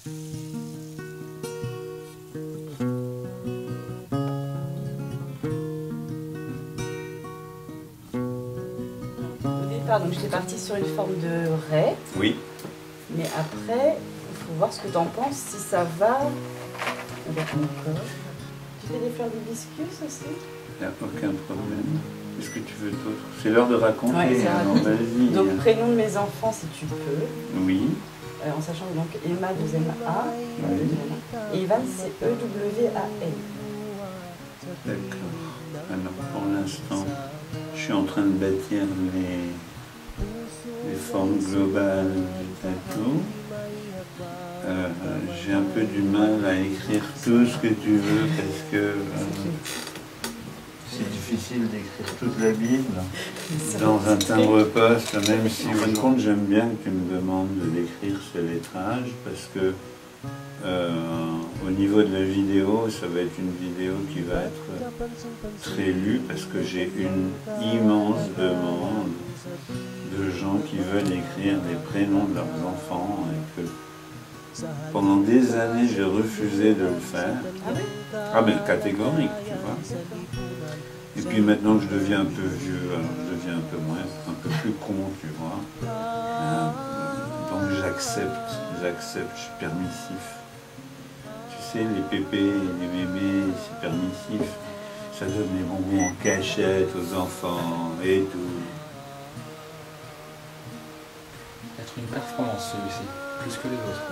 Au départ, donc j'étais partie sur une forme de raie. Oui. Mais après, il faut voir ce que tu en penses, si ça va avec mon corps. Tu fais des fleurs d'hibiscus aussi? Il n'y a aucun problème. Qu'est-ce que tu veux d'autre? C'est l'heure de raconter. Ouais, Alors vas-y. Donc prénom de mes enfants si tu peux. Oui. En sachant que donc Emma, deuxième A. Oui. Et Ivan, c'est E-W-A-N. D'accord. Alors pour l'instant, je suis en train de bâtir les formes globales du tatou. J'ai un peu du mal à écrire tout ce que tu veux parce que c'est difficile d'écrire toute la Bible dans un timbre-poste, même si en fin de compte j'aime bien que tu me demandes d'écrire ce lettrage parce que au niveau de la vidéo, ça va être une vidéo qui va être très lue parce que j'ai une immense demande de gens qui veulent écrire les prénoms de leurs enfants et que pendant des années j'ai refusé de le faire. Ah mais catégorique, tu vois. Et puis maintenant que je deviens un peu vieux, alors je deviens un peu moins, un peu plus con, tu vois. Donc j'accepte, je suis permissif. Tu sais, les pépés et les bébés, c'est permissif. Ça donne les bonbons en cachette aux enfants et tout. Être une performance celui-ci, plus que les autres.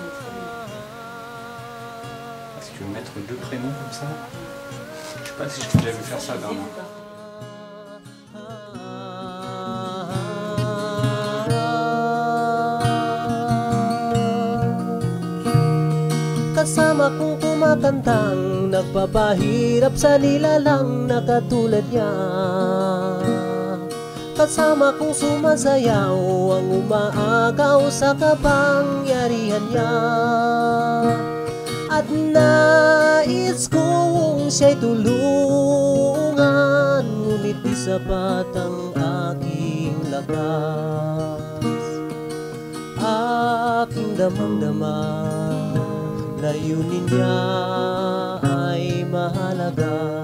Est-ce que tu veux mettre deux prénoms comme ça? Je sais pas si je t'ai déjà vu faire ça, Bernard. Kasama kong kumakantang nagpapahirap sa nilalang na katulad niya. Kasama kong sumasayaw ang umaagaw sa kapangyarihan niya. At nais kong siya'y tulungan, ngunit di sapat ang aking lakas. Aking damang-damang layunin niya ay mahalaga.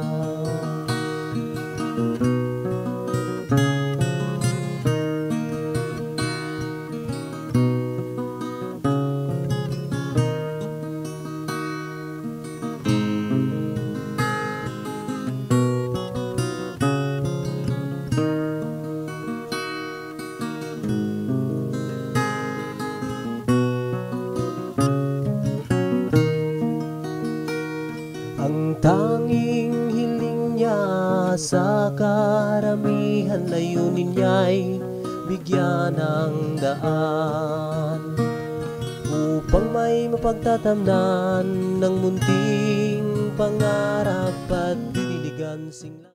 Ang tanging hiling niya sa karamihan, layunin niya'y bigyan ng daan upang may mapagtatamnan ng munting pangarap at diniligan singla.